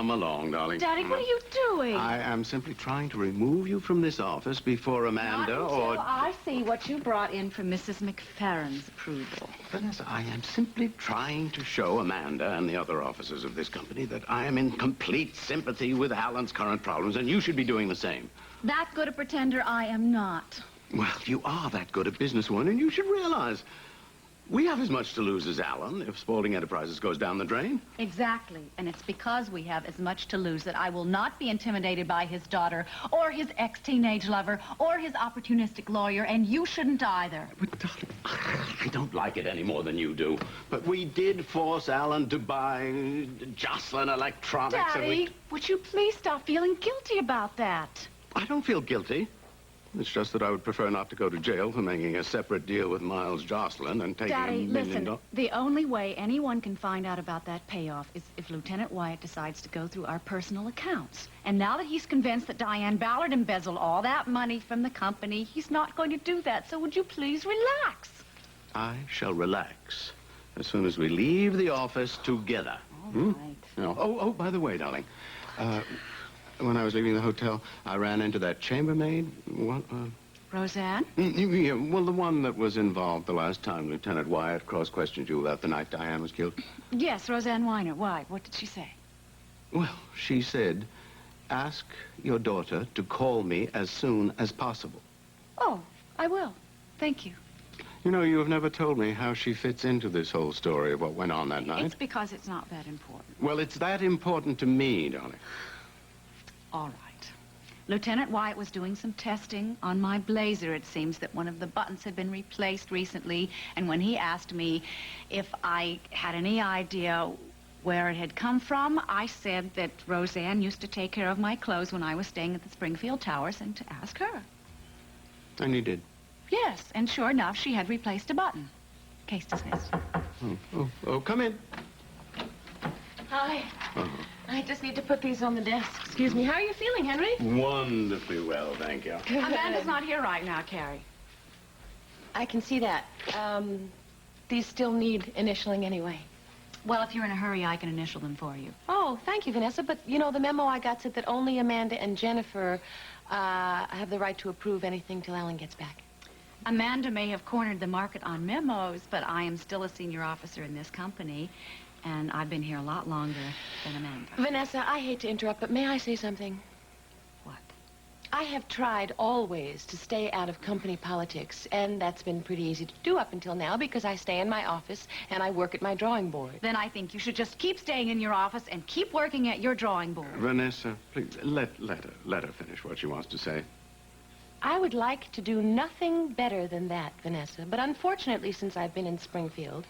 come along, darling. Daddy, what are you doing? I am simply trying to remove you from this office before Amanda or... I see what you brought in for Mrs. McFerrin's approval. Vanessa, I am simply trying to show Amanda and the other officers of this company that I am in complete sympathy with Alan's current problems, and you should be doing the same. That good a pretender I am not. Well, you are that good a businesswoman, and you should realize we have as much to lose as Alan if Spaulding Enterprises goes down the drain. Exactly, and it's because we have as much to lose that I will not be intimidated by his daughter or his ex-teenage lover or his opportunistic lawyer, and you shouldn't either. But, darling, I don't like it any more than you do. But we did force Alan to buy Jocelyn Electronics. Daddy, would you please stop feeling guilty about that? I don't feel guilty. It's just that I would prefer not to go to jail for making a separate deal with Miles Jocelyn and taking Daddy, $1 million. listen, the only way anyone can find out about that payoff is if Lieutenant Wyatt decides to go through our personal accounts. And now that he's convinced that Diane Ballard embezzled all that money from the company, he's not going to do that. So would you please relax? I shall relax as soon as we leave the office together. All right. No. Oh, by the way, darling, when I was leaving the hotel, I ran into that chambermaid. What, Roseanne? Yeah, well, the one that was involved the last time Lieutenant Wyatt cross-questioned you about the night Diane was killed. Yes, Roseanne Weiner. Why? What did she say? Well, she said, ask your daughter to call me as soon as possible. Oh, I will. Thank you. You know, you have never told me how she fits into this whole story of what went on that night. It's because it's not that important. Well, it's that important to me, darling. All right. Lieutenant Wyatt was doing some testing on my blazer. It seems that one of the buttons had been replaced recently, and when he asked me if I had any idea where it had come from, I said that Roseanne used to take care of my clothes when I was staying at the Springfield Towers, and to ask her. And you did? Yes, and sure enough, she had replaced a button. Case dismissed. Oh, come in. Hi. I just need to put these on the desk. Excuse me. How are you feeling, Henry? Wonderfully well, thank you. Amanda's not here right now, Carrie. I can see that. These still need initialing anyway. Well, if you're in a hurry, I can initial them for you. Oh, thank you, Vanessa. But, you know, the memo I got said that only Amanda and Jennifer have the right to approve anything till Alan gets back. Amanda may have cornered the market on memos, but I am still a senior officer in this company, and I've been here a lot longer than Amanda. Vanessa, I hate to interrupt, but may I say something? What? I have tried always to stay out of company politics, and that's been pretty easy to do up until now because I stay in my office and I work at my drawing board. Then I think you should just keep staying in your office and keep working at your drawing board. Vanessa, please, let her finish what she wants to say. I would like to do nothing better than that, Vanessa, but unfortunately, since I've been in Springfield,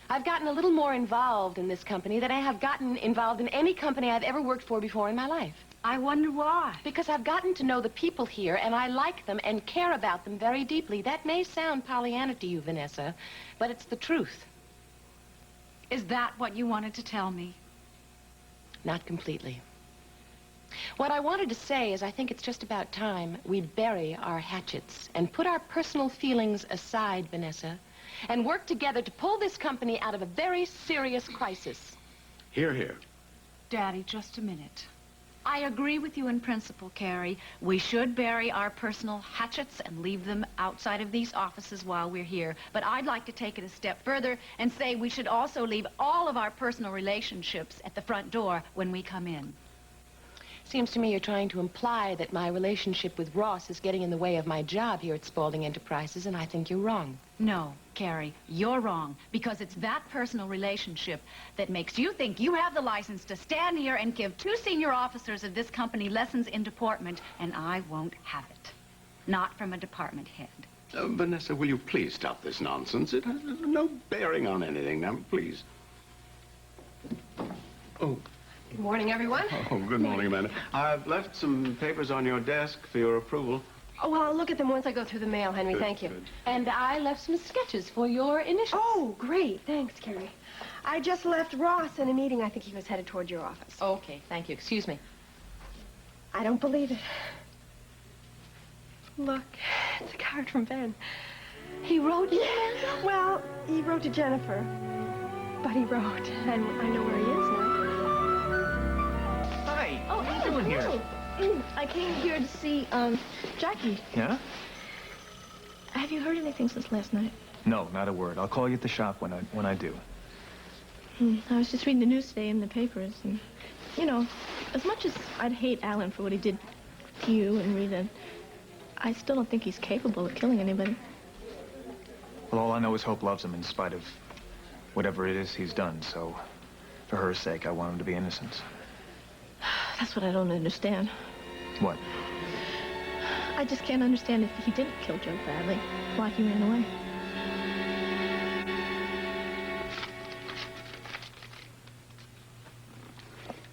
I've gotten a little more involved in this company than I have gotten involved in any company I've ever worked for before in my life. I wonder why. Because I've gotten to know the people here, and I like them and care about them very deeply. That may sound Pollyanna to you, Vanessa, but it's the truth. Is that what you wanted to tell me? Not completely. What I wanted to say is I think it's just about time we bury our hatchets and put our personal feelings aside, Vanessa, and work together to pull this company out of a very serious crisis. Hear, hear. Daddy, just a minute. I agree with you in principle, Carrie. We should bury our personal hatchets and leave them outside of these offices while we're here. But I'd like to take it a step further and say we should also leave all of our personal relationships at the front door when we come in. Seems to me you're trying to imply that my relationship with Ross is getting in the way of my job here at Spaulding Enterprises, and I think you're wrong. No, Carrie, you're wrong, because it's that personal relationship that makes you think you have the license to stand here and give two senior officers of this company lessons in deportment, and I won't have it. Not from a department head. Vanessa, will you please stop this nonsense? It has no bearing on anything. Now, please. Oh. Good morning, everyone. Oh, good morning, Amanda. I've left some papers on your desk for your approval. Oh, well, I'll look at them once I go through the mail, Henry. Good, Thank you. good. And I left some sketches for your initials. Oh, great. Thanks, Carrie. I just left Ross in a meeting. I think he was headed toward your office. Okay, thank you. Excuse me. I don't believe it. Look, it's a card from Ben. He wrote you, Amanda? Well, he wrote to Jennifer. But he wrote, and I know where he is now. here? I came here to see, Jackie. Yeah? Have you heard anything since last night? No, not a word. I'll call you at the shop when I do. I was just reading the news today in the papers, and, you know, as much as I'd hate Alan for what he did to you and Rita, I still don't think he's capable of killing anybody. Well, all I know is Hope loves him in spite of whatever it is he's done, so for her sake, I want him to be innocent. That's what I don't understand. What? I just can't understand if he didn't kill Joe Bradley, why he ran away.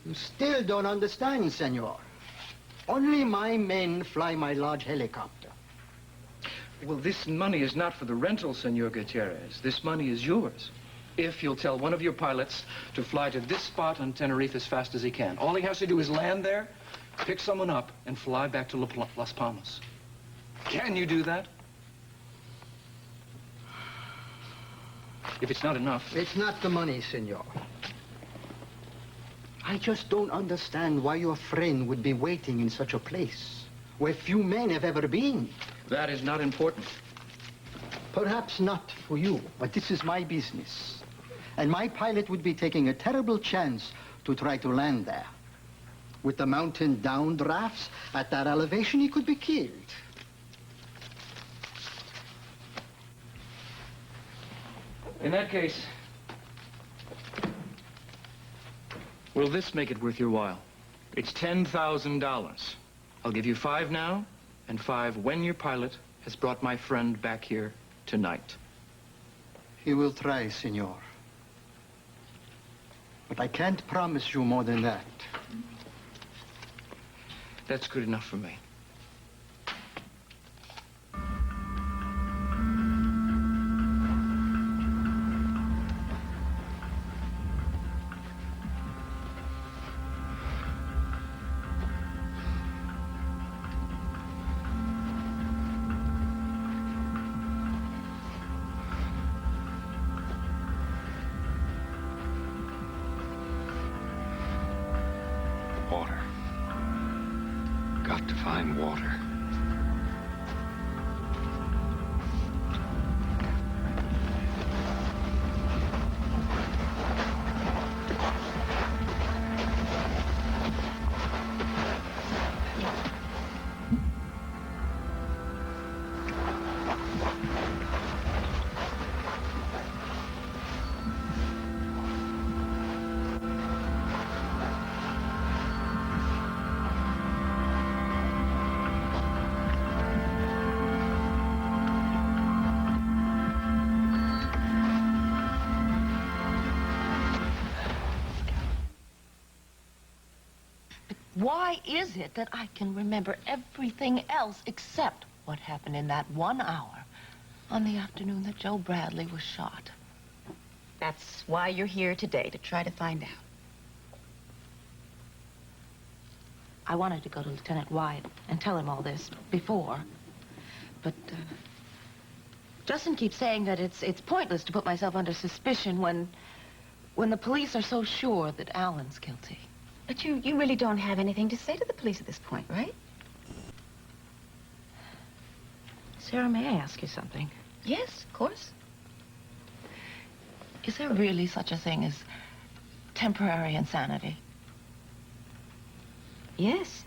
You still don't understand, senor. Only my men fly my large helicopter. Well, this money is not for the rental, Senor Gutierrez. This money is yours. If you'll tell one of your pilots to fly to this spot on Tenerife as fast as he can. All he has to do is land there, pick someone up, and fly back to Las Palmas. Can you do that? If it's not enough... It's not the money, senor. I just don't understand why your friend would be waiting in such a place where few men have ever been. That is not important. Perhaps not for you, but this is my business. And my pilot would be taking a terrible chance to try to land there. With the mountain downdrafts at that elevation, he could be killed. In that case, will this make it worth your while? It's $10,000. I'll give you 5 now, and 5 when your pilot has brought my friend back here tonight. He will try, senor. But I can't promise you more than that. That's good enough for me. Water. Got to find water. Why is it that I can remember everything else except what happened in that 1 hour on the afternoon that Joe Bradley was shot? That's why you're here today, to try to find out. I wanted to go to Lieutenant Wyatt and tell him all this before, but Justin keeps saying that it's pointless to put myself under suspicion when the police are so sure that Alan's guilty. But you really don't have anything to say to the police at this point, right? Sarah, may I ask you something? Yes, of course. Is there really such a thing as temporary insanity? Yes.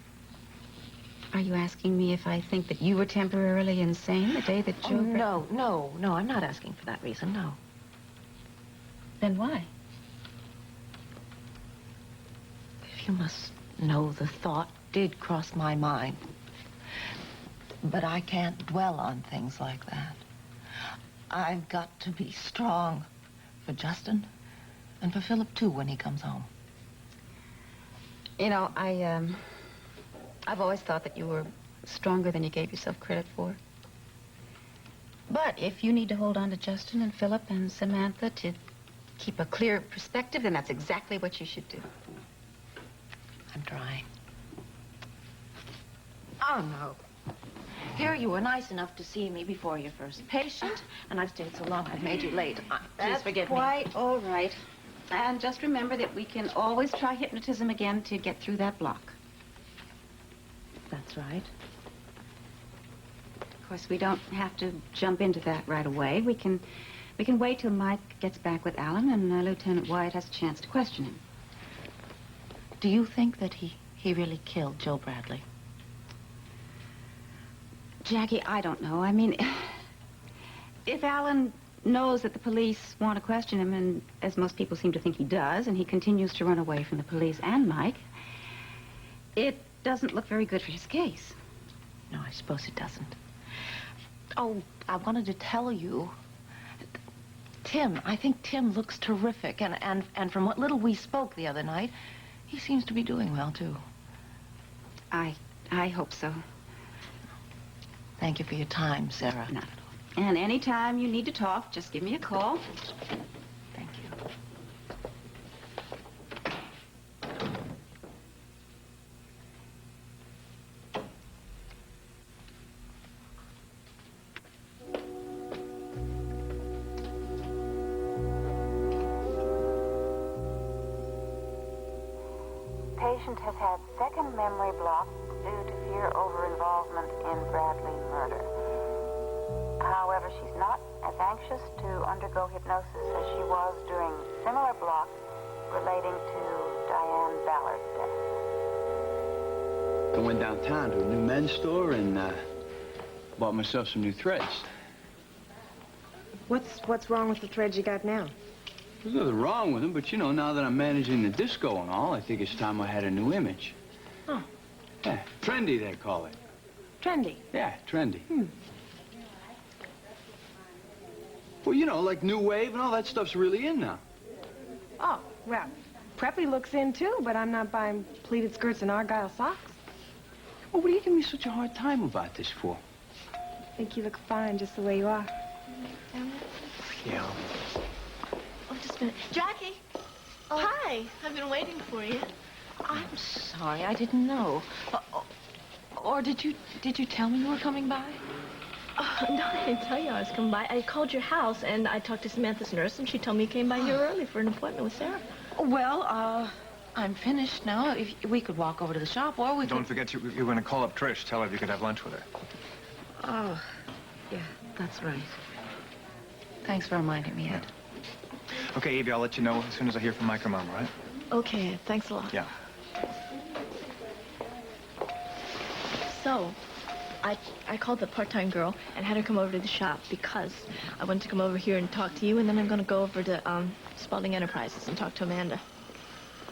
Are you asking me if I think that you were temporarily insane the day that Joe... Oh, no, I'm not asking for that reason, no. Then why? You must know the thought did cross my mind. But I can't dwell on things like that. I've got to be strong for Justin and for Philip, too, when he comes home. You know, I've always thought that you were stronger than you gave yourself credit for. But if you need to hold on to Justin and Philip and Samantha to keep a clear perspective, then that's exactly what you should do. I'm trying. Oh, no. Here, you were nice enough to see me before your first patient, and I've stayed so long I've made you late. Please forgive me. Quite all right. And just remember that we can always try hypnotism again to get through that block. That's right. Of course, we don't have to jump into that right away. We can wait till Mike gets back with Alan and Lieutenant Wyatt has a chance to question him. Do you think that he really killed Joe Bradley? Jackie, I don't know. I mean, if Alan knows that the police want to question him, and as most people seem to think he does, and he continues to run away from the police and Mike, it doesn't look very good for his case. No, I suppose it doesn't. Oh, I wanted to tell you, Tim, I think Tim looks terrific, and from what little we spoke the other night, he seems to be doing well, too. I hope so. Thank you for your time, Sarah. Not at all. And any time you need to talk, just give me a call. Thank you. Patient has had second memory block due to fear over involvement in Bradley murder. However, she's not as anxious to undergo hypnosis as she was during similar blocks relating to Diane Ballard's death. I went downtown to a new men's store and bought myself some new threads. What's wrong with the threads you got now? There's nothing wrong with them, but you know, now that I'm managing the disco and all, I think it's time I had a new image. Oh. Yeah, trendy, they call it. Trendy? Yeah, trendy. Well, you know, like new wave and all that stuff's really in now. Oh, well, preppy looks in too, but I'm not buying pleated skirts and argyle socks. Well, what are you giving me such a hard time about this for? I think you look fine just the way you are. Yeah. Oh, just a minute. Jackie! Oh, hi. I've been waiting for you. I'm sorry, I didn't know. Or did you tell me you were coming by? No, I didn't tell you I was coming by. I called your house, and I talked to Samantha's nurse, and she told me you came by here early for an appointment with Sarah. Well, I'm finished now. If we could walk over to the shop, or we could... Don't forget you're going to call up Trish. Tell her if you could have lunch with her. Oh, yeah, that's right. Thanks for reminding me, Ed. Okay, Evie, I'll let you know as soon as I hear from Mike or Mom, all right? Okay, thanks a lot. Yeah. So, I called the part-time girl and had her come over to the shop because I wanted to come over here and talk to you, and then I'm going to go over to Spalding Enterprises and talk to Amanda.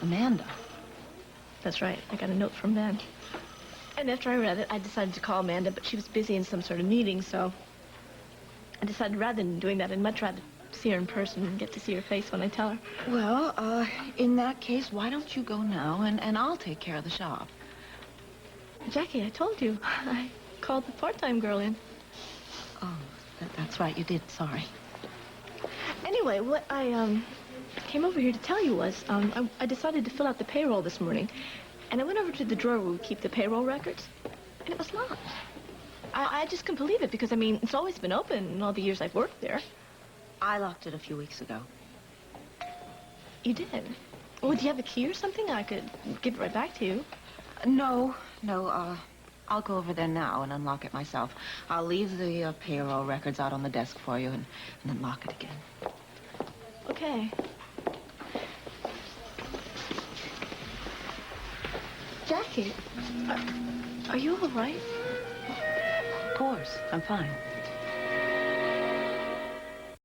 Amanda? That's right. I got a note from Ben. And after I read it, I decided to call Amanda, but she was busy in some sort of meeting, so I decided rather than doing that, I'd much rather see her in person and get to see her face when I tell her. Well, in that case, why don't you go now, and I'll take care of the shop. Jackie, I told you. I called the part-time girl in. Oh, that's right, you did. Sorry. Anyway, what I came over here to tell you was I decided to fill out the payroll this morning, and I went over to the drawer where we keep the payroll records, and it was locked. I just couldn't believe it because, I mean, it's always been open in all the years I've worked there. I locked it a few weeks ago. You did? Well, do you have a key or something? I could give it right back to you. No, I'll go over there now and unlock it myself. I'll leave the payroll records out on the desk for you and then lock it again. Okay. Jackie, are you all right? Of course, I'm fine.